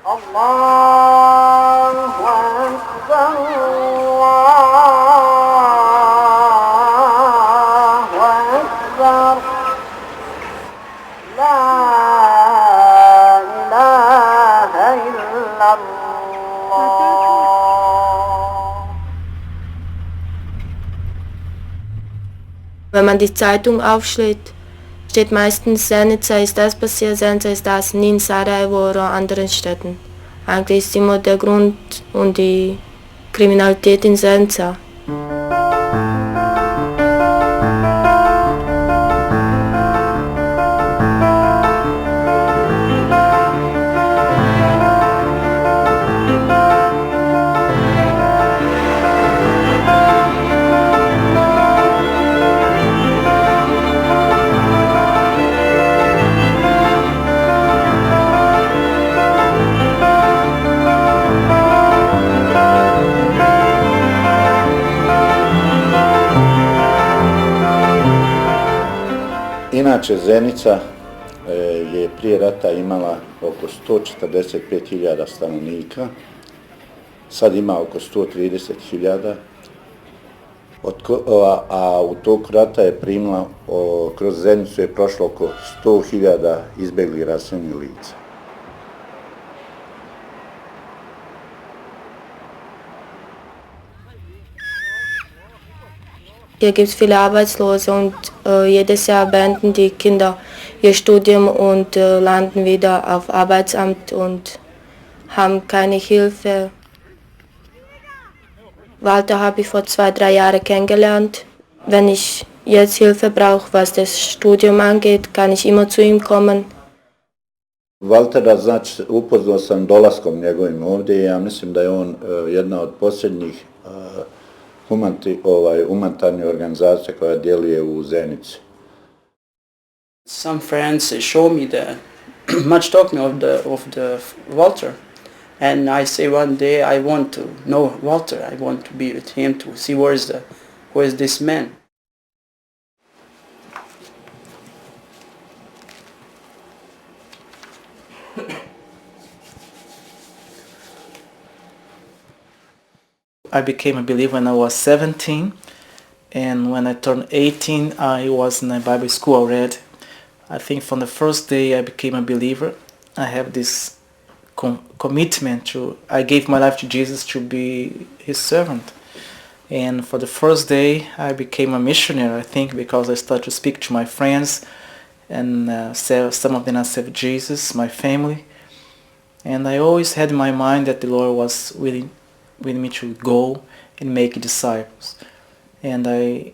الله أكبر الله أكبر لا إله إلا الله. Wenn man die Zeitung aufschlägt, steht meistens Zenica ist das passiert, Zenica ist das, nie in Sarajevo oder anderen Städten. Eigentlich ist immer der Grund und die Kriminalität in Zenica. Inače, Zenica je prije rata imala oko 145.000 stanovnika, sad ima oko 130.000, a u toku rata je primila, kroz Zenicu je prošlo oko 100.000 izbjeglih raseljenih lica. Hier gibt es viele Arbeitslose und jedes Jahr beenden die Kinder ihr Studium und landen wieder auf Arbeitsamt und haben keine Hilfe. Walter habe ich vor 2-3 Jahren kennengelernt. Wenn ich jetzt Hilfe brauche, was das Studium angeht, kann ich immer zu ihm kommen. Valtera, znači, upoznao sam dolaskom njegovim ovdje i ja mislim da je on jedna od posljednjih humanitarnih organizacija koja djeluje u Zenici. Some friends show me the much talking of the Walter, and I say one day I want to know Walter. I want to be with him to see who is this man. I became a believer when I was 17, and when I turned 18 I was in a Bible school already. I think from the first day I became a believer, I have this commitment I gave my life to Jesus to be his servant. And for the first day I became a missionary, I think, because I started to speak to my friends, and some of them accepted Jesus, my family. And I always had in my mind that the Lord was willing me to go and make disciples. And I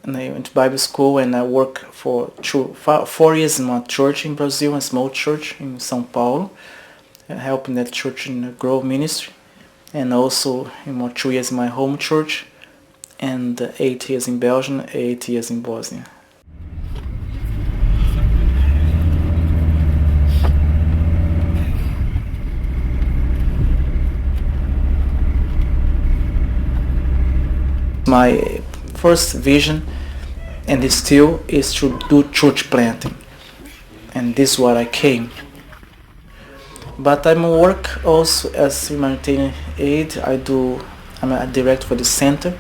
went to Bible school, and I worked for 4 years in a church in Brazil, a small church in São Paulo, helping that church in the growth ministry, and also 2 years in my home church, and 8 years in Belgium, 8 years in Bosnia. My first vision, and it still is, to do church planting, and this is what I came. But I'm work also as humanitarian aid. I'm a director for the center.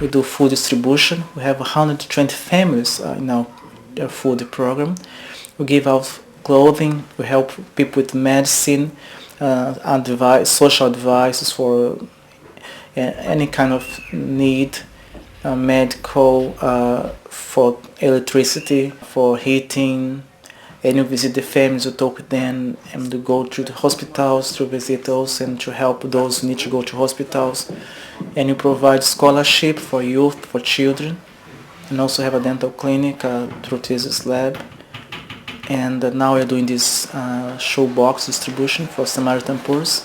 We do food distribution. We have 120 families in our food program. We give out clothing. We help people with medicine, social advice for any kind of need, medical, for electricity, for heating, and you visit the families, you talk with them, and you go to the hospitals to visit those and to help those who need to go to hospitals. And you provide scholarship for youth, for children, and also have a dental clinic, a prosthesis lab. And now we're doing this shoebox distribution for Samaritan Purse.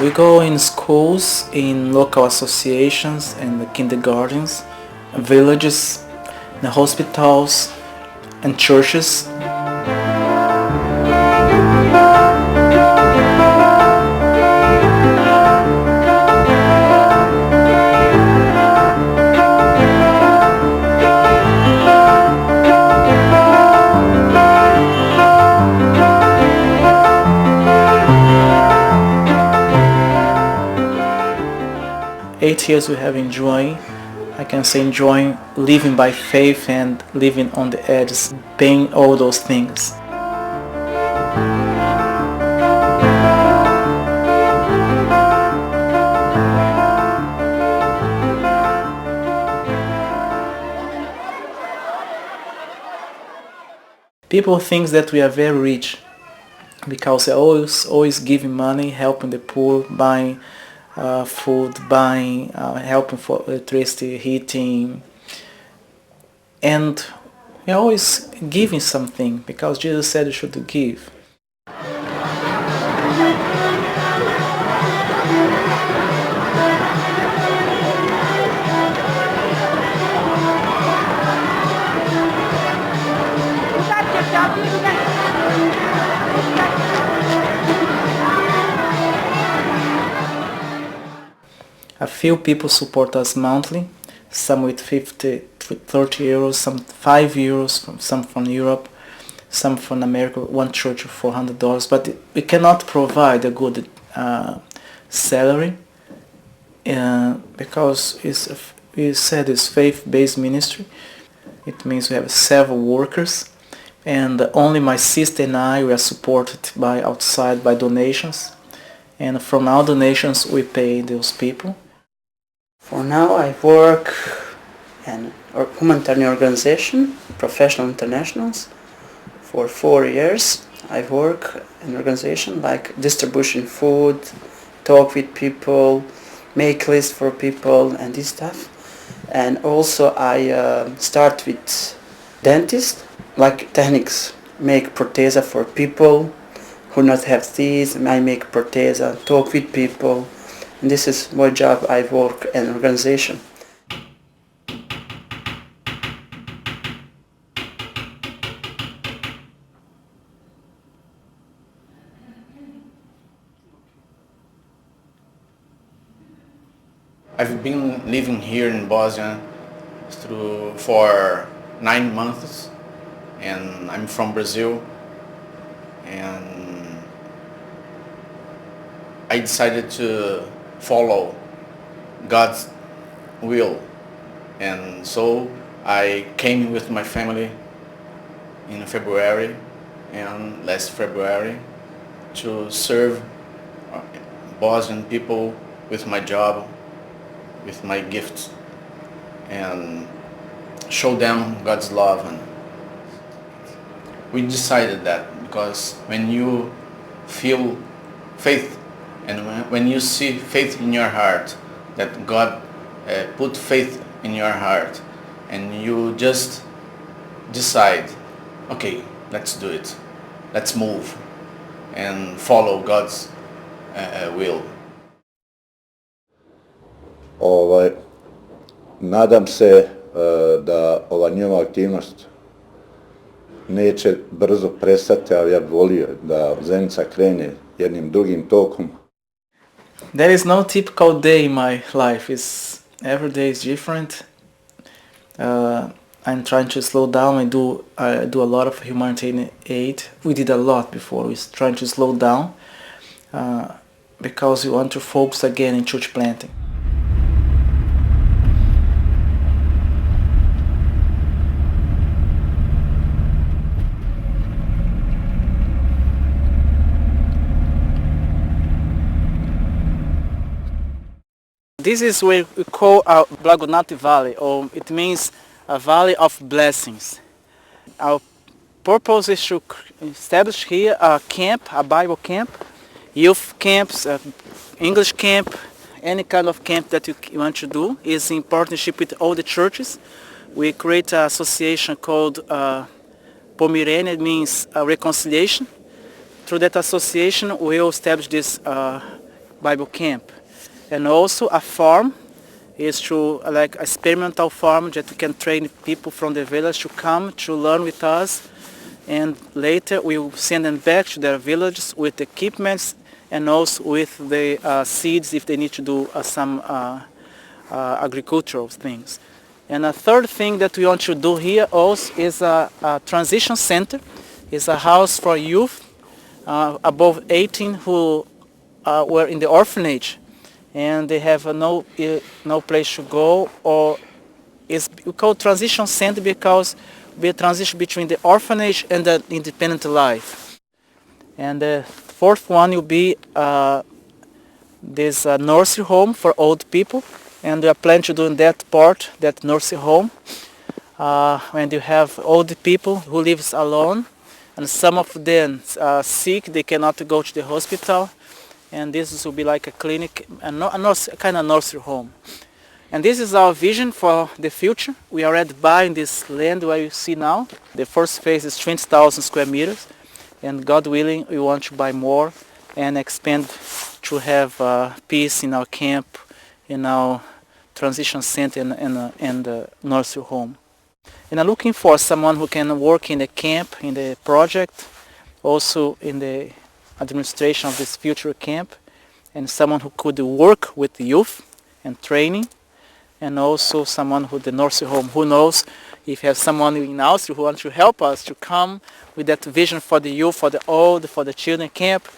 We go in schools, in local associations, and the kindergartens, villages, the hospitals, and churches. 8 years we have enjoying, I can say enjoying living by faith and living on the edges, paying all those things. People think that we are very rich because they're always giving money, helping the poor, buying food, buying, helping for electricity, heating, and we're always giving something because Jesus said you should give. A few people support us monthly, some with 50, 30 euros, some 5 euros, some from Europe, some from America, one church for $400, but we cannot provide a good salary because we said it's faith-based ministry. It means we have several workers, and only my sister and I we are supported by outside by donations, and from our donations we pay those people. For now I work in a humanitarian organization, Professional Internationals. For 4 years I work in an organization like distribution food, talk with people, make lists for people and this stuff. And also I start with dentists, like techniques, make prothesa for people who not have teeth. I make prothesa, talk with people. And this is my job. I work in an organization. I've been living here in Bosnia for 9 months, and I'm from Brazil, and I decided to follow God's will, and so I came with my family in February and last February to serve Bosnian people with my job, with my gifts, and show them God's love. And we decided that because when you feel faith and when you see faith in your heart, that God put faith in your heart, and you just decide, okay, let's do it, let's move and follow God's will. Nadam se da ova njova aktivnost neće brzo prestati, ali ja bih volio da Zenica krene jednim drugim tokom. There is no typical day in my life. Every day is different. I'm trying to slow down. I do a lot of humanitarian aid. We did a lot before. We're trying to slow down because we want to focus again in church planting. This is what we call our Blagonati Valley, or it means a valley of blessings. Our purpose is to establish here a camp, a Bible camp, youth camps, English camp, any kind of camp that you want to do is in partnership with all the churches. We create an association called Pomerania, it means reconciliation. Through that association we will establish this Bible camp. And also a farm is to like a experimental farm that we can train people from the village to come to learn with us, and later we will send them back to their villages with equipments and also with the seeds if they need to do some agricultural things. And a third thing that we want to do here also is a transition center. It's a house for youth above 18 who were in the orphanage. and they have no place to go, or we call transition center because we transition between the orphanage and the independent life. And the fourth one will be this nursery home for old people, and we are planning to do in that part, that nursery home, when you have old people who lives alone, and some of them are sick, they cannot go to the hospital, and this will be like a clinic, a kind of nursery home. And this is our vision for the future. We are already buying this land where you see now. The first phase is 20,000 square meters, and God willing, we want to buy more and expand to have peace in our camp, in our transition center, and the nursery home. And I'm looking for someone who can work in the camp, in the project, also in the administration of this future camp, and someone who could work with the youth and training, and also someone who the nursery home, who knows if you have someone in Austria who wants to help us to come with that vision for the youth, for the old, for the children camp.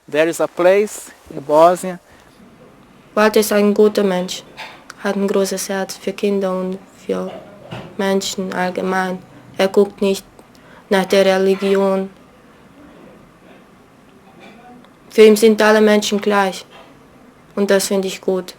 There is a place in Bosnia. Walter ist ein guter Mensch, hat ein großes Herz für Kinder und für Menschen allgemein. Er guckt nicht nach der Religion. Für ihn sind alle Menschen gleich und das finde ich gut.